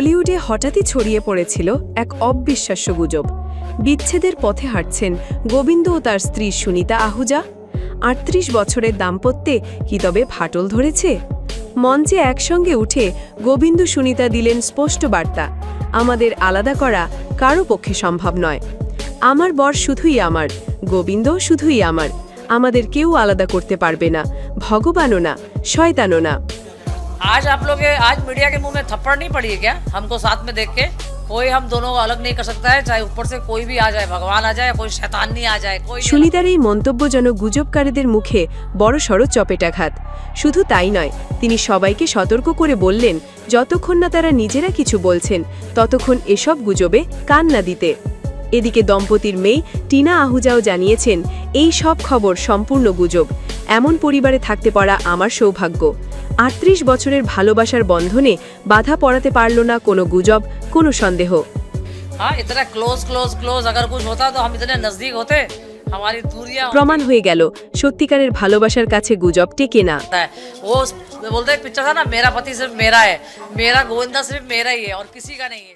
বলিউডে হঠাৎই ছড়িয়ে পড়েছিল এক অবিশ্বাস্য গুজব। বিচ্ছেদের পথে হাঁটছেন গোবিন্দ ও তার স্ত্রী সুনিতা আহুজা। ৩৮ বছরের দাম্পত্যে কি তবে ফাটল ধরেছে? মঞ্চে একসঙ্গে উঠে গোবিন্দ সুনিতা দিলেন স্পষ্ট বার্তা, আমাদের আলাদা করা কারো পক্ষে সম্ভব নয়। আমার বর শুধুই আমার, গোবিন্দও শুধুই আমার, আমাদের কেউ আলাদা করতে পারবে না, ভগবানও না, শয়তানও না। आज आप लोग आज मीडिया के मुंह में थप्पड़ नहीं पड़ी है क्या? हमको साथ में देख के कोई हम दोनों को अलग नहीं कर सकता है, चाहे ऊपर से कोई भी आ जाए, भगवान आ जाए, कोई शैतान नहीं आ जाए, कोई সুনিতার এই মন্তব্য যেন গুজবকারীদের মুখে বড়সড় চপেটাঘাত। শুধু তাই নয়, তিনি সবাইকে সতর্ক করে বললেন, যতক্ষণ না তারা নিজেরা কিছু বলছেন ততক্ষণ এসব গুজবে কান না দিতে। এদিকে দম্পতির মেয়ে টিনা আহুজাও জানিয়েছেন, এই সব খবর সম্পূর্ণ গুজব। এমন পরিবারে থাকতে পারা আমার সৌভাগ্য। ৩৮ বছরের ভালোবাসার বন্ধনে বাধা পড়াতে পারল না কোনো গুজব, কোনো সন্দেহ। हाँ इतना क्लोज क्लोज क्लोज अगर कुछ होता तो हम इतने नजदीक होते, हमारी दूरियां প্রমাণ হয়ে গেল সত্যিকারের ভালোবাসার কাছে গুজব টেকে না। होता है। वो बोलते पिक्चर था ना, मेरा पति सिर्फ मेरा है, मेरा गोविंदा सिर्फ मेरा ही है और किसी का नहीं है।